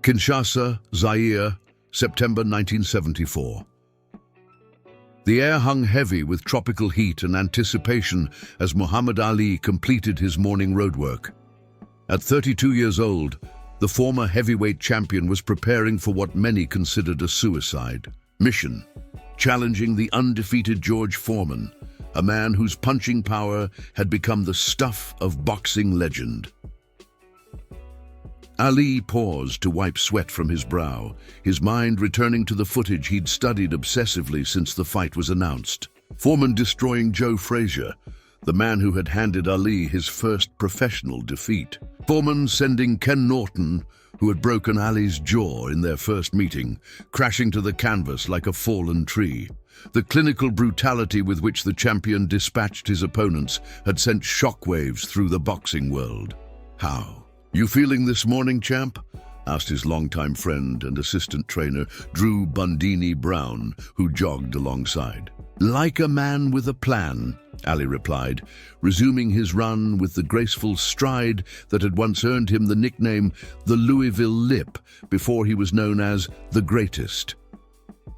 Kinshasa, Zaire, September 1974. The air hung heavy with tropical heat and anticipation as Muhammad Ali completed his morning roadwork. At 32 years old, the former heavyweight champion was preparing for what many considered a suicide mission, challenging the undefeated George Foreman, a man whose punching power had become the stuff of boxing legend. Ali paused to wipe sweat from his brow, his mind returning to the footage he'd studied obsessively since the fight was announced. Foreman destroying Joe Frazier, the man who had handed Ali his first professional defeat. Foreman sending Ken Norton, who had broken Ali's jaw in their first meeting, crashing to the canvas like a fallen tree. The clinical brutality with which the champion dispatched his opponents had sent shockwaves through the boxing world. How? "You feeling this morning, champ?" asked his longtime friend and assistant trainer, Drew Bundini Brown, who jogged alongside. "Like a man with a plan," Ali replied, resuming his run with the graceful stride that had once earned him the nickname the Louisville Lip before he was known as the Greatest.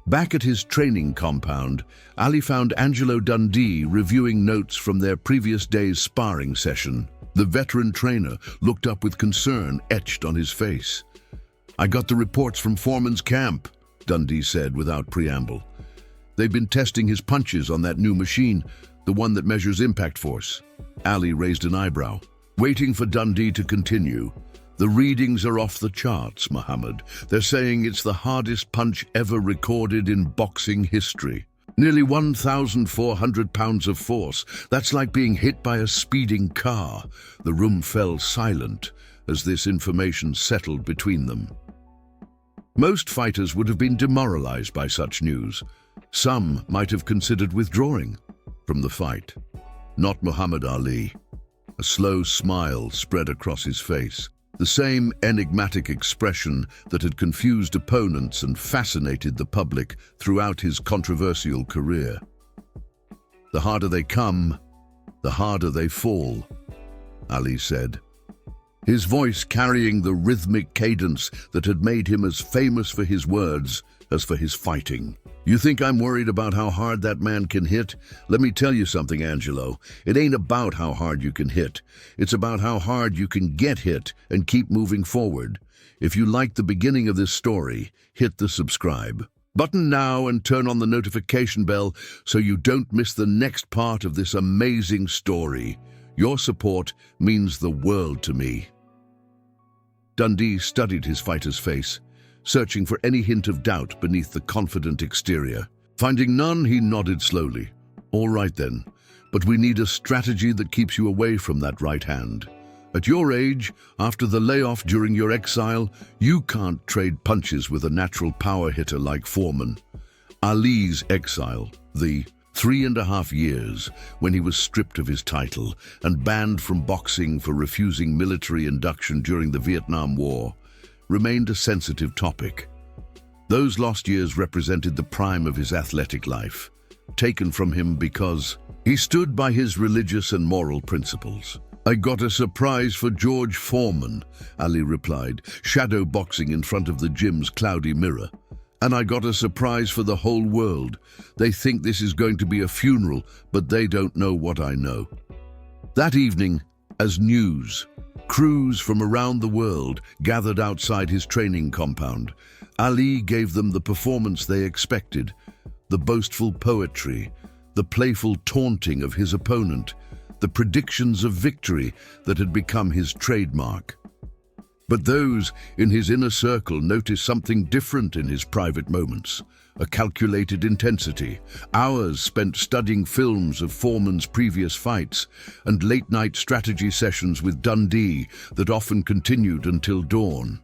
Back at his training compound, Ali found Angelo Dundee reviewing notes from their previous day's sparring session. The veteran trainer looked up with concern etched on his face. "I got the reports from Foreman's camp," Dundee said without preamble. "They've been testing his punches on that new machine, the one that measures impact force." Ali raised an eyebrow, waiting for Dundee to continue. "The readings are off the charts, Muhammad. They're saying it's the hardest punch ever recorded in boxing history. Nearly 1,400 pounds of force. That's like being hit by a speeding car." The room fell silent as this information settled between them. Most fighters would have been demoralized by such news. Some might have considered withdrawing from the fight. Not Muhammad Ali. A slow smile spread across his face, the same enigmatic expression that had confused opponents and fascinated the public throughout his controversial career. "The harder they come, the harder they fall," Ali said, his voice carrying the rhythmic cadence that had made him as famous for his words as for his fighting. "You think I'm worried about how hard that man can hit? Let me tell you something, Angelo. It ain't about how hard you can hit. It's about how hard you can get hit and keep moving forward. If you like the beginning of this story, hit the subscribe button now and turn on the notification bell so you don't miss the next part of this amazing story. Your support means the world to me." Dundee studied his fighter's face, searching for any hint of doubt beneath the confident exterior. Finding none, he nodded slowly. "All right then, but we need a strategy that keeps you away from that right hand. At your age, after the layoff during your exile, you can't trade punches with a natural power hitter like Foreman." Ali's exile, the 3.5 years when he was stripped of his title and banned from boxing for refusing military induction during the Vietnam War, remained a sensitive topic. Those lost years represented the prime of his athletic life, taken from him because he stood by his religious and moral principles. "I got a surprise for George Foreman," Ali replied, shadow boxing in front of the gym's cloudy mirror. "And I got a surprise for the whole world. They think this is going to be a funeral, but they don't know what I know." That evening, as news, crews from around the world gathered outside his training compound. Ali gave them the performance they expected, the boastful poetry, the playful taunting of his opponent, the predictions of victory that had become his trademark. But those in his inner circle noticed something different in his private moments, a calculated intensity, hours spent studying films of Foreman's previous fights, and late-night strategy sessions with Dundee that often continued until dawn.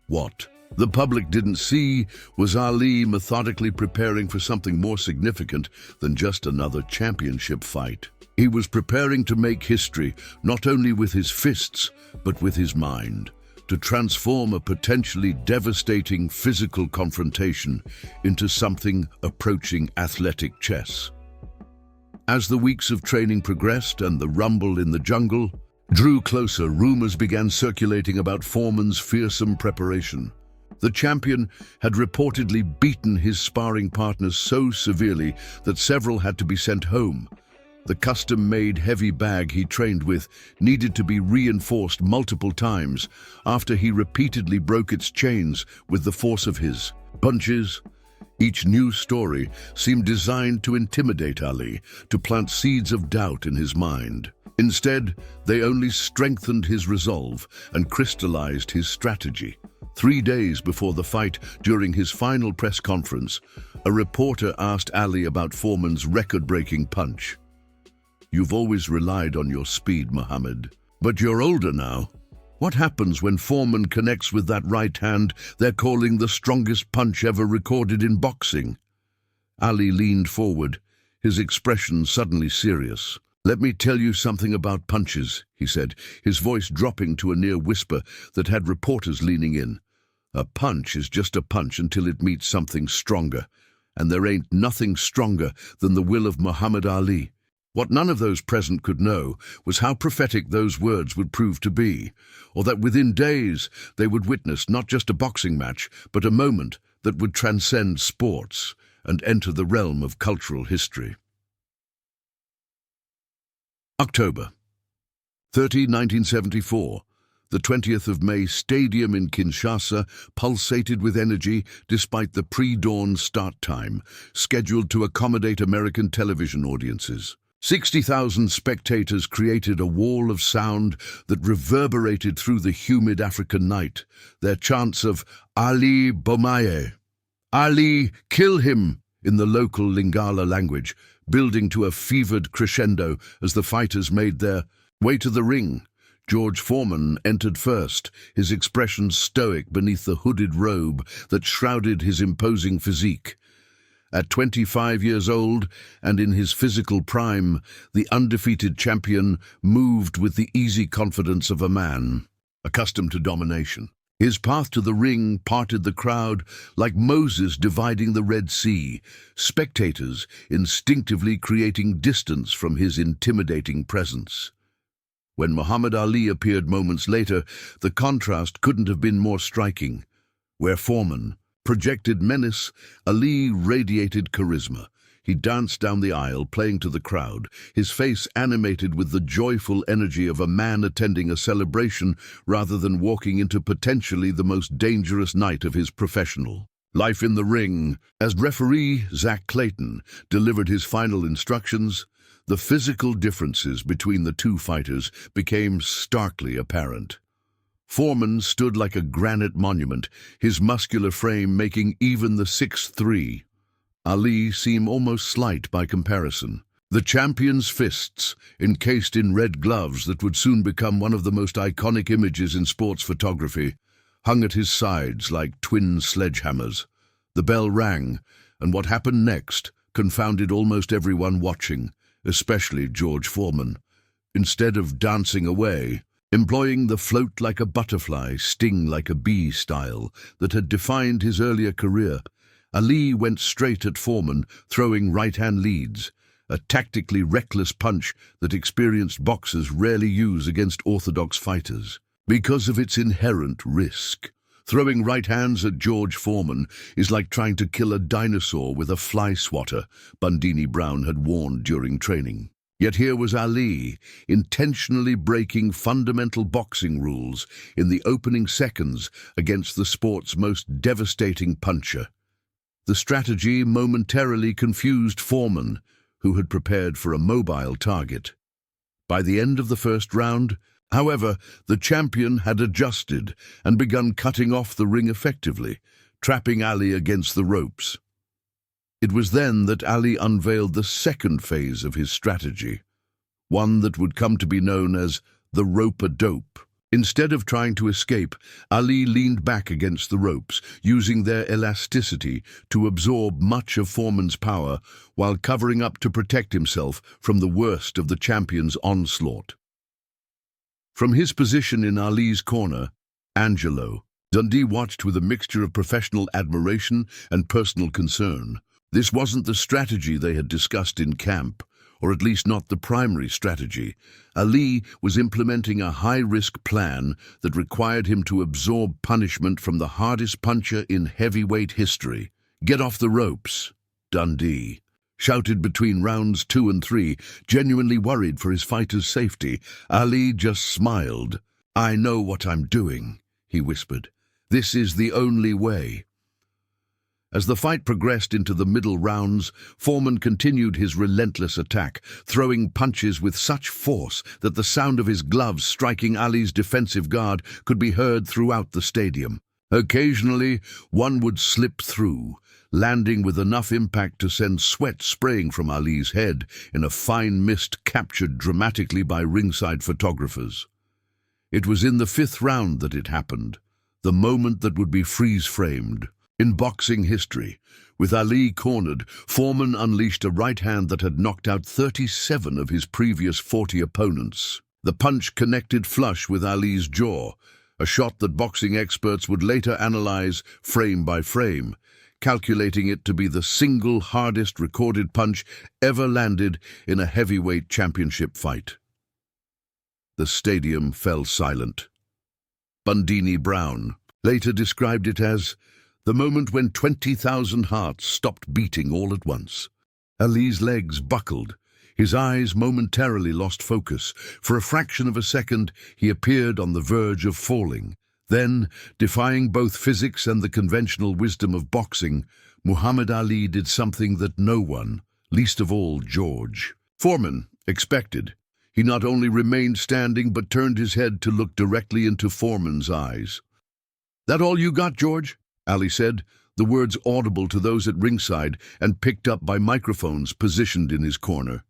What the public didn't see was Ali methodically preparing for something more significant than just another championship fight. He was preparing to make history, not only with his fists, but with his mind, to transform a potentially devastating physical confrontation into something approaching athletic chess. As the weeks of training progressed and the rumble in the jungle, drew closer, rumors began circulating about Foreman's fearsome preparation. The champion had reportedly beaten his sparring partners so severely that several had to be sent home. The custom-made heavy bag he trained with needed to be reinforced multiple times after he repeatedly broke its chains with the force of his punches. Each new story seemed designed to intimidate Ali, to plant seeds of doubt in his mind. Instead, they only strengthened his resolve and crystallized his strategy. 3 days before the fight, during his final press conference, a reporter asked Ali about Foreman's record-breaking punch. "You've always relied on your speed, Muhammad. But you're older now. What happens when Foreman connects with that right hand they're calling the strongest punch ever recorded in boxing?" Ali leaned forward, his expression suddenly serious. "Let me tell you something about punches," he said, his voice dropping to a near whisper that had reporters leaning in. "A punch is just a punch until it meets something stronger, and there ain't nothing stronger than the will of Muhammad Ali." What none of those present could know was how prophetic those words would prove to be, or that within days they would witness not just a boxing match, but a moment that would transcend sports and enter the realm of cultural history. October 30, 1974. The 20th of May Stadium in Kinshasa pulsated with energy despite the pre-dawn start time, scheduled to accommodate American television audiences. 60,000 spectators created a wall of sound that reverberated through the humid African night, their chants of "Ali Bomaye," "Ali, kill him," in the local Lingala language, building to a fevered crescendo as the fighters made their way to the ring. George Foreman entered first, his expression stoic beneath the hooded robe that shrouded his imposing physique. At 25 years old and in his physical prime, the undefeated champion moved with the easy confidence of a man accustomed to domination. His path to the ring parted the crowd like Moses dividing the Red Sea, spectators instinctively creating distance from his intimidating presence. When Muhammad Ali appeared moments later, the contrast couldn't have been more striking. Where Foreman projected menace, Ali radiated charisma. He danced down the aisle, playing to the crowd, his face animated with the joyful energy of a man attending a celebration rather than walking into potentially the most dangerous night of his professional life in the ring. As referee Zach Clayton delivered his final instructions, the physical differences between the two fighters became starkly apparent. Foreman stood like a granite monument, his muscular frame making even the 6'3" Ali seem almost slight by comparison. The champion's fists, encased in red gloves that would soon become one of the most iconic images in sports photography, hung at his sides like twin sledgehammers. The bell rang, and what happened next confounded almost everyone watching, especially George Foreman. Instead of dancing away, employing the float like a butterfly, sting like a bee style that had defined his earlier career, Ali went straight at Foreman, throwing right-hand leads, a tactically reckless punch that experienced boxers rarely use against orthodox fighters. Because of its inherent risk, throwing right hands at George Foreman is like trying to kill a dinosaur with a fly swatter, Bundini Brown had warned during training. Yet here was Ali, intentionally breaking fundamental boxing rules in the opening seconds against the sport's most devastating puncher. The strategy momentarily confused Foreman, who had prepared for a mobile target. By the end of the first round, however, the champion had adjusted and begun cutting off the ring effectively, trapping Ali against the ropes. It was then that Ali unveiled the second phase of his strategy, one that would come to be known as the rope-a-dope. Instead of trying to escape, Ali leaned back against the ropes, using their elasticity to absorb much of Foreman's power while covering up to protect himself from the worst of the champion's onslaught. From his position in Ali's corner, Angelo, Dundee watched with a mixture of professional admiration and personal concern. This wasn't the strategy they had discussed in camp, or at least not the primary strategy. Ali was implementing a high-risk plan that required him to absorb punishment from the hardest puncher in heavyweight history. "Get off the ropes," Dundee shouted between rounds 2 and 3, genuinely worried for his fighter's safety. Ali just smiled. "I know what I'm doing," he whispered. "This is the only way." As the fight progressed into the middle rounds, Foreman continued his relentless attack, throwing punches with such force that the sound of his gloves striking Ali's defensive guard could be heard throughout the stadium. Occasionally, one would slip through, landing with enough impact to send sweat spraying from Ali's head in a fine mist captured dramatically by ringside photographers. It was in the 5th round that it happened, the moment that would be freeze-framed. In boxing history, with Ali cornered, Foreman unleashed a right hand that had knocked out 37 of his previous 40 opponents. The punch connected flush with Ali's jaw, a shot that boxing experts would later analyze frame by frame, calculating it to be the single hardest recorded punch ever landed in a heavyweight championship fight. The stadium fell silent. Bundini Brown later described it as the moment when 20,000 hearts stopped beating all at once. Ali's legs buckled. His eyes momentarily lost focus. For a fraction of a second, he appeared on the verge of falling. Then, defying both physics and the conventional wisdom of boxing, Muhammad Ali did something that no one, least of all George Foreman, expected. He not only remained standing but turned his head to look directly into Foreman's eyes. "That all you got, George?" Ali said, the words audible to those at ringside and picked up by microphones positioned in his corner.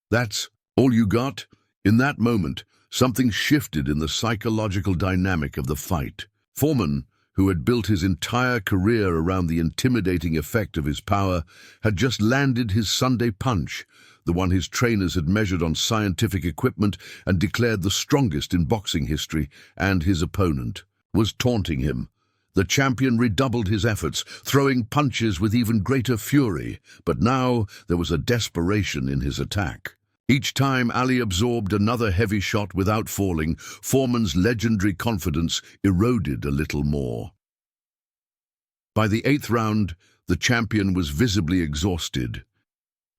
"That's all you got?" In that moment, something shifted in the psychological dynamic of the fight. Foreman, who had built his entire career around the intimidating effect of his power, had just landed his Sunday punch, the one his trainers had measured on scientific equipment and declared the strongest in boxing history, and his opponent was taunting him. The champion redoubled his efforts, throwing punches with even greater fury, but now there was a desperation in his attack. Each time Ali absorbed another heavy shot without falling, Foreman's legendary confidence eroded a little more. By the 8th round, the champion was visibly exhausted.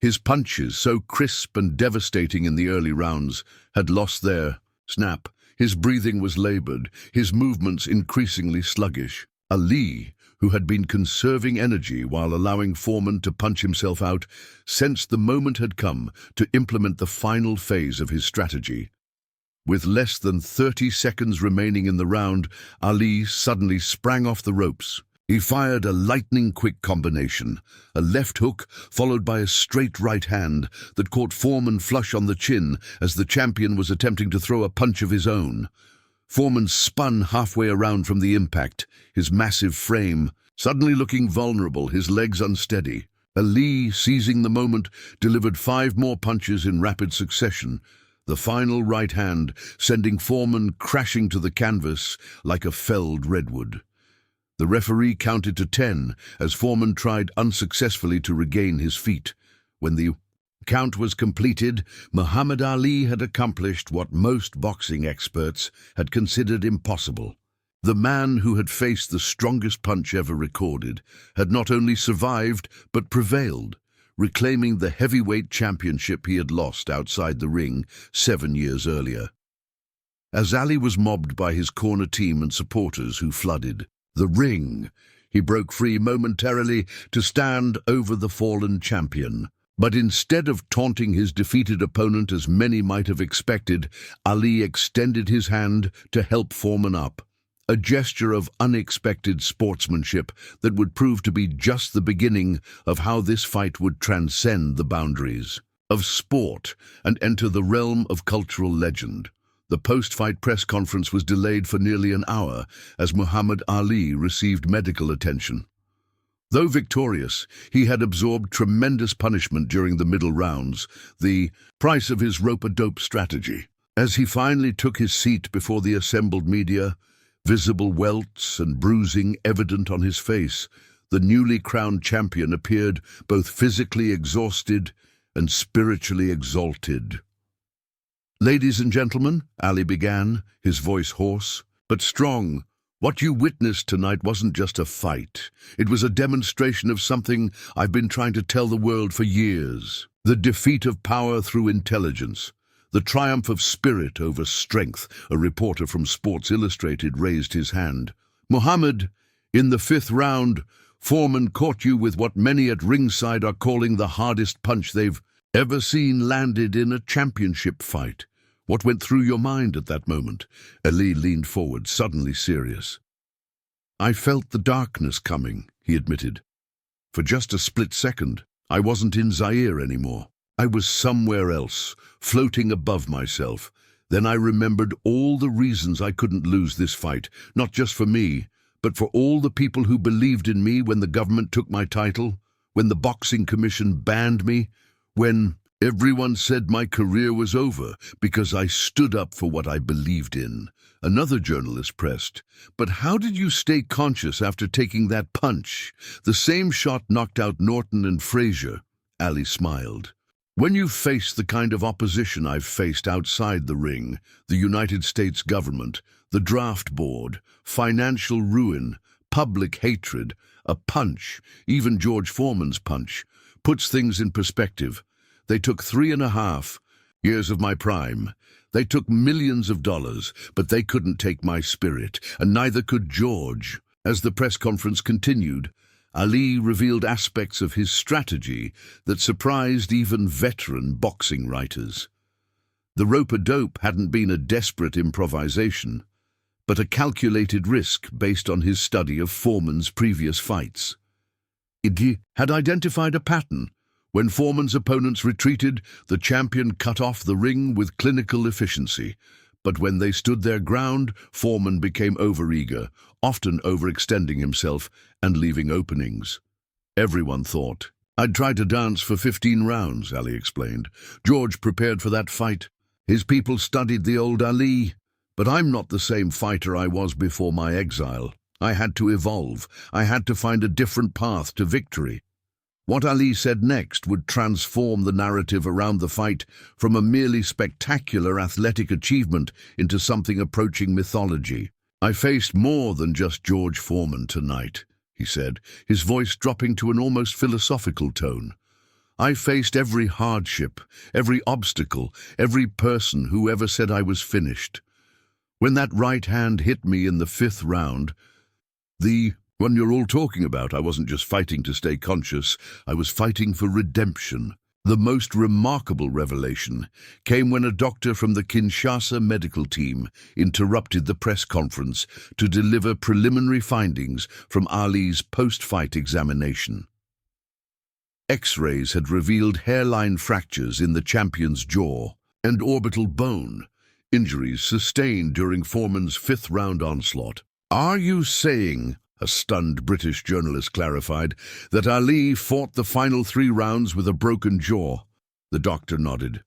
His punches, so crisp and devastating in the early rounds, had lost their snap. His breathing was labored, his movements increasingly sluggish. Ali, who had been conserving energy while allowing Foreman to punch himself out, sensed the moment had come to implement the final phase of his strategy. With less than 30 seconds remaining in the round, Ali suddenly sprang off the ropes. He fired a lightning-quick combination, a left hook followed by a straight right hand that caught Foreman flush on the chin as the champion was attempting to throw a punch of his own. Foreman spun halfway around from the impact, his massive frame suddenly looking vulnerable, his legs unsteady. Ali, seizing the moment, delivered 5 more punches in rapid succession, the final right hand sending Foreman crashing to the canvas like a felled redwood. The referee counted to 10 as Foreman tried unsuccessfully to regain his feet. When the count was completed, Muhammad Ali had accomplished what most boxing experts had considered impossible. The man who had faced the strongest punch ever recorded had not only survived but prevailed, reclaiming the heavyweight championship he had lost outside the ring 7 years earlier. As Ali was mobbed by his corner team and supporters who flooded the ring, he broke free momentarily to stand over the fallen champion. But instead of taunting his defeated opponent as many might have expected, Ali extended his hand to help Foreman up, a gesture of unexpected sportsmanship that would prove to be just the beginning of how this fight would transcend the boundaries of sport and enter the realm of cultural legend. The post-fight press conference was delayed for nearly an hour as Muhammad Ali received medical attention. Though victorious, he had absorbed tremendous punishment during the middle rounds, the price of his rope-a-dope strategy. As he finally took his seat before the assembled media, visible welts and bruising evident on his face, the newly crowned champion appeared both physically exhausted and spiritually exalted. "Ladies and gentlemen," Ali began, his voice hoarse, but strong, "what you witnessed tonight wasn't just a fight. It was a demonstration of something I've been trying to tell the world for years. The defeat of power through intelligence. The triumph of spirit over strength." A reporter from Sports Illustrated raised his hand. "Muhammad, in the 5th round, Foreman caught you with what many at ringside are calling the hardest punch they've ever seen landed in a championship fight. What went through your mind at that moment?" Ali leaned forward, suddenly serious. "I felt the darkness coming," he admitted. "For just a split second, I wasn't in Zaire anymore. I was somewhere else, floating above myself. Then I remembered all the reasons I couldn't lose this fight, not just for me, but for all the people who believed in me when the government took my title, when the Boxing Commission banned me, when everyone said my career was over because I stood up for what I believed in." Another journalist pressed, "But how did you stay conscious after taking that punch? The same shot knocked out Norton and Frazier." Ali smiled. "When you face the kind of opposition I've faced outside the ring, the United States government, the draft board, financial ruin, public hatred, a punch, even George Foreman's punch, puts things in perspective. They took 3.5 years of my prime. They took millions of dollars, but they couldn't take my spirit, and neither could George." As the press conference continued, Ali revealed aspects of his strategy that surprised even veteran boxing writers. The rope-a-dope hadn't been a desperate improvisation, but a calculated risk based on his study of Foreman's previous fights. He had identified a pattern. When Foreman's opponents retreated, the champion cut off the ring with clinical efficiency. But when they stood their ground, Foreman became overeager, often overextending himself and leaving openings. Everyone thought. "I'd tried to dance for 15 rounds, Ali explained. "George prepared for that fight. His people studied the old Ali. But I'm not the same fighter I was before my exile. I had to evolve. I had to find a different path to victory." What Ali said next would transform the narrative around the fight from a merely spectacular athletic achievement into something approaching mythology. "I faced more than just George Foreman tonight," he said, his voice dropping to an almost philosophical tone. "I faced every hardship, every obstacle, every person who ever said I was finished. When that right hand hit me in the 5th round, the one you're all talking about, I wasn't just fighting to stay conscious, I was fighting for redemption." The most remarkable revelation came when a doctor from the Kinshasa medical team interrupted the press conference to deliver preliminary findings from Ali's post-fight examination. X-rays had revealed hairline fractures in the champion's jaw and orbital bone, injuries sustained during Foreman's 5th-round onslaught. "Are you saying," a stunned British journalist clarified, "that Ali fought the final 3 rounds with a broken jaw?" The doctor nodded.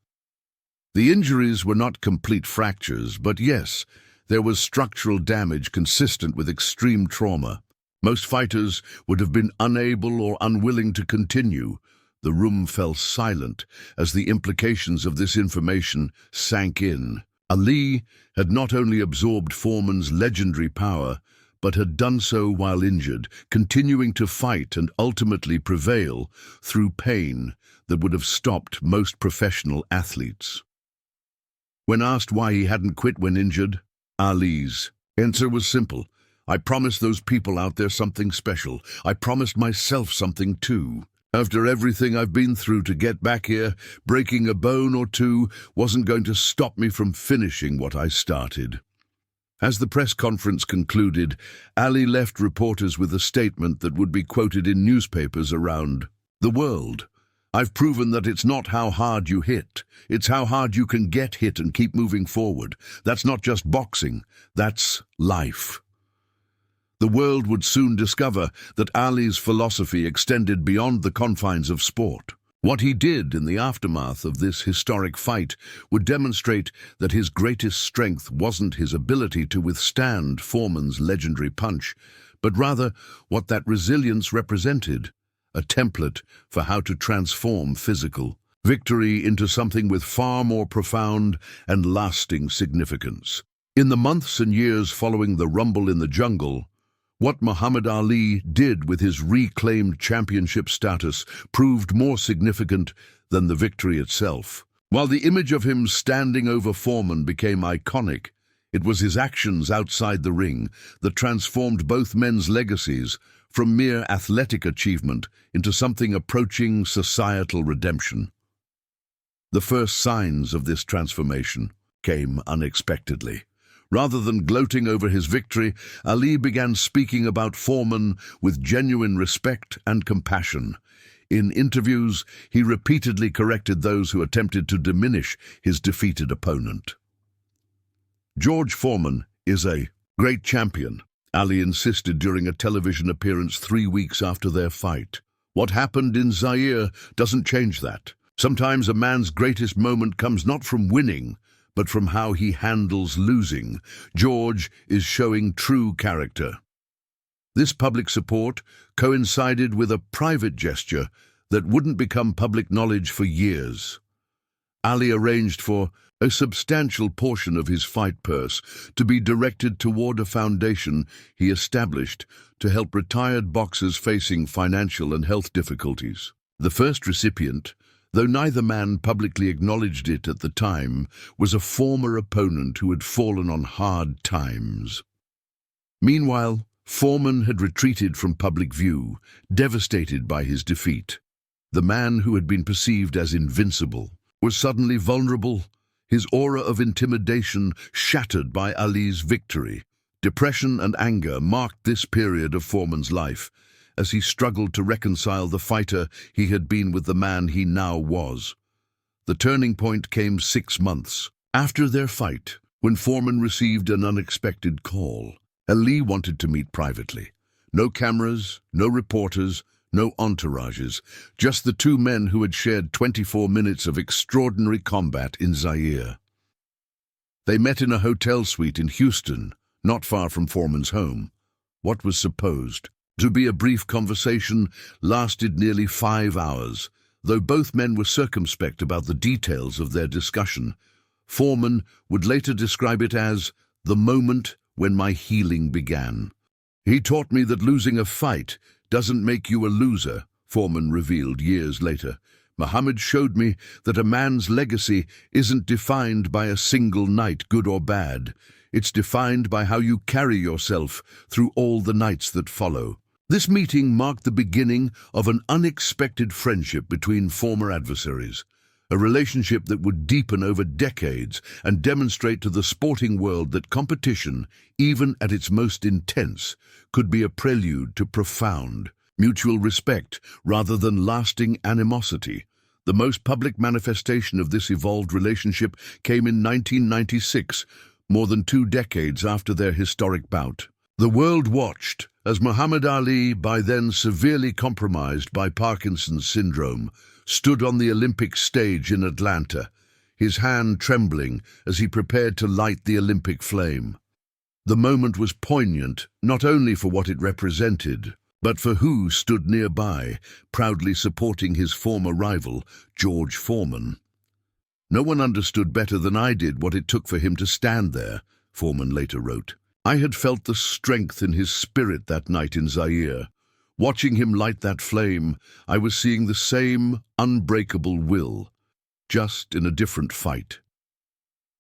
"The injuries were not complete fractures, but yes, there was structural damage consistent with extreme trauma. Most fighters would have been unable or unwilling to continue." The room fell silent as the implications of this information sank in. Ali had not only absorbed Foreman's legendary power, but had done so while injured, continuing to fight and ultimately prevail through pain that would have stopped most professional athletes. When asked why he hadn't quit when injured, Ali's answer was simple. "I promised those people out there something special. I promised myself something too. After everything I've been through to get back here, breaking a bone or two wasn't going to stop me from finishing what I started." As the press conference concluded, Ali left reporters with a statement that would be quoted in newspapers around the world. "I've proven that it's not how hard you hit, it's how hard you can get hit and keep moving forward. That's not just boxing, that's life." The world would soon discover that Ali's philosophy extended beyond the confines of sport. What he did in the aftermath of this historic fight would demonstrate that his greatest strength wasn't his ability to withstand Foreman's legendary punch, but rather what that resilience represented, a template for how to transform physical victory into something with far more profound and lasting significance. In the months and years following the Rumble in the Jungle, what Muhammad Ali did with his reclaimed championship status proved more significant than the victory itself. While the image of him standing over Foreman became iconic, it was his actions outside the ring that transformed both men's legacies from mere athletic achievement into something approaching societal redemption. The first signs of this transformation came unexpectedly. Rather than gloating over his victory, Ali began speaking about Foreman with genuine respect and compassion. In interviews, he repeatedly corrected those who attempted to diminish his defeated opponent. "George Foreman is a great champion," Ali insisted during a television appearance 3 weeks after their fight. "What happened in Zaire doesn't change that. Sometimes a man's greatest moment comes not from winning, but from how he handles losing. George is showing true character." This public support coincided with a private gesture that wouldn't become public knowledge for years. Ali arranged for a substantial portion of his fight purse to be directed toward a foundation he established to help retired boxers facing financial and health difficulties. The first recipient, though neither man publicly acknowledged it at the time, was a former opponent who had fallen on hard times. Meanwhile, Foreman had retreated from public view, devastated by his defeat. The man who had been perceived as invincible was suddenly vulnerable, his aura of intimidation shattered by Ali's victory. Depression and anger marked this period of Foreman's life, as he struggled to reconcile the fighter he had been with the man he now was. The turning point came 6 months after their fight, when Foreman received an unexpected call. Ali wanted to meet privately. No cameras, no reporters, no entourages, just the two men who had shared 24 minutes of extraordinary combat in Zaire. They met in a hotel suite in Houston, not far from Foreman's home. What was supposed to be a brief conversation lasted nearly 5 hours. Though both men were circumspect about the details of their discussion, Foreman would later describe it as the moment when my healing began. "He taught me that losing a fight doesn't make you a loser," Foreman revealed years later. "Muhammad showed me that a man's legacy isn't defined by a single night, good or bad. It's defined by how you carry yourself through all the nights that follow." This meeting marked the beginning of an unexpected friendship between former adversaries, a relationship that would deepen over decades and demonstrate to the sporting world that competition, even at its most intense, could be a prelude to profound, mutual respect rather than lasting animosity. The most public manifestation of this evolved relationship came in 1996, more than 2 decades after their historic bout. The world watched as Muhammad Ali, by then severely compromised by Parkinson's syndrome, stood on the Olympic stage in Atlanta, his hand trembling as he prepared to light the Olympic flame. The moment was poignant, not only for what it represented, but for who stood nearby, proudly supporting his former rival, George Foreman. "No one understood better than I did what it took for him to stand there," Foreman later wrote. "I had felt the strength in his spirit that night in Zaire. Watching him light that flame, I was seeing the same unbreakable will, just in a different fight."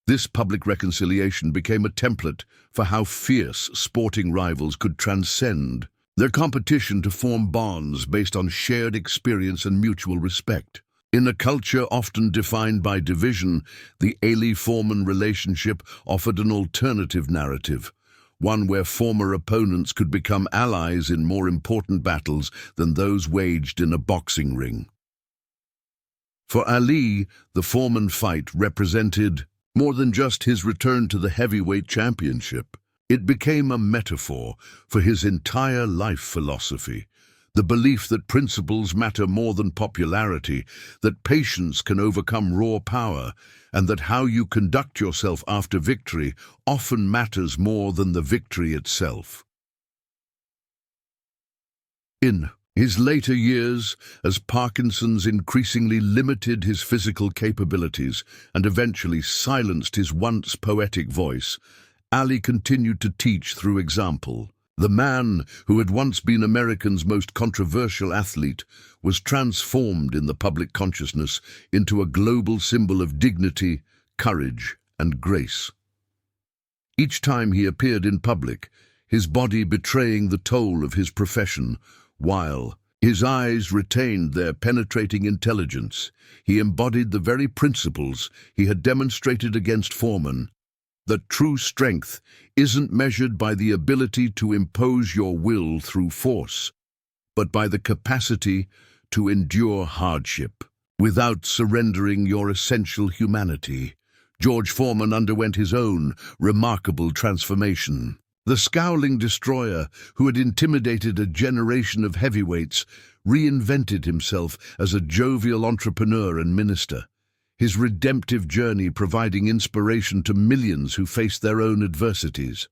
This public reconciliation became a template for how fierce sporting rivals could transcend their competition to form bonds based on shared experience and mutual respect. In a culture often defined by division, the Ali-Foreman relationship offered an alternative narrative, one where former opponents could become allies in more important battles than those waged in a boxing ring. For Ali, the Foreman fight represented more than just his return to the heavyweight championship. It became a metaphor for his entire life philosophy, the belief that principles matter more than popularity, that patience can overcome raw power, and that how you conduct yourself after victory often matters more than the victory itself. In His later years, as Parkinson's increasingly limited his physical capabilities and eventually silenced his once poetic voice, Ali continued to teach through example. The man who had once been America's most controversial athlete was transformed in the public consciousness into a global symbol of dignity, courage, and grace. Each time he appeared in public, his body betraying the toll of his profession, while his eyes retained their penetrating intelligence, he embodied the very principles he had demonstrated against Foreman. That true strength isn't measured by the ability to impose your will through force, but by the capacity to endure hardship without surrendering your essential humanity. George Foreman underwent his own remarkable transformation. The scowling destroyer who had intimidated a generation of heavyweights reinvented himself as a jovial entrepreneur and minister, his redemptive journey providing inspiration to millions who faced their own adversities.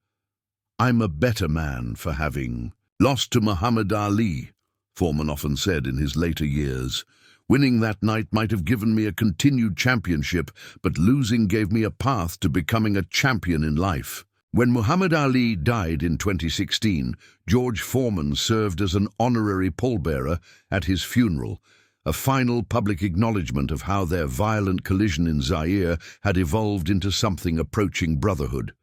"I'm a better man for having lost to Muhammad Ali," Foreman often said in his later years. "Winning that night might have given me a continued championship, but losing gave me a path to becoming a champion in life." When Muhammad Ali died in 2016, George Foreman served as an honorary pallbearer at his funeral, a final public acknowledgement of how their violent collision in Zaire had evolved into something approaching brotherhood.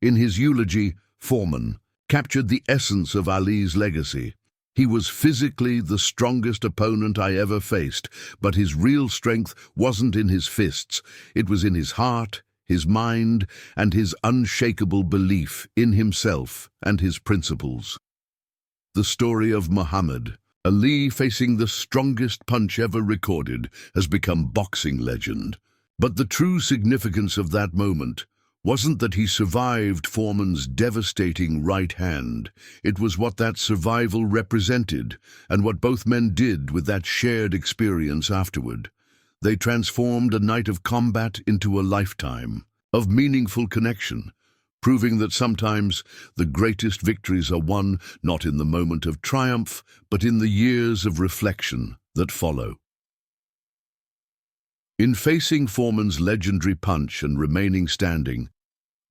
In his eulogy, Foreman captured the essence of Ali's legacy. "He was physically the strongest opponent I ever faced, but his real strength wasn't in his fists. It was in his heart, his mind, and his unshakable belief in himself and his principles." The story of Muhammad Ali facing the strongest punch ever recorded has become boxing legend. But the true significance of that moment wasn't that he survived Foreman's devastating right hand. It was what that survival represented and what both men did with that shared experience afterward. They transformed a night of combat into a lifetime of meaningful connection, proving that sometimes the greatest victories are won not in the moment of triumph, but in the years of reflection that follow. In facing Foreman's legendary punch and remaining standing,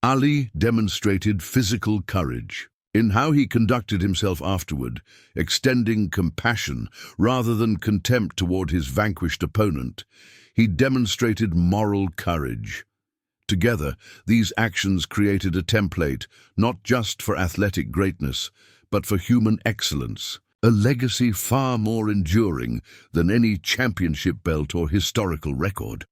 Ali demonstrated physical courage in how he conducted himself afterward, extending compassion rather than contempt toward his vanquished opponent. He demonstrated moral courage. Together, these actions created a template not just for athletic greatness, but for human excellence, a legacy far more enduring than any championship belt or historical record.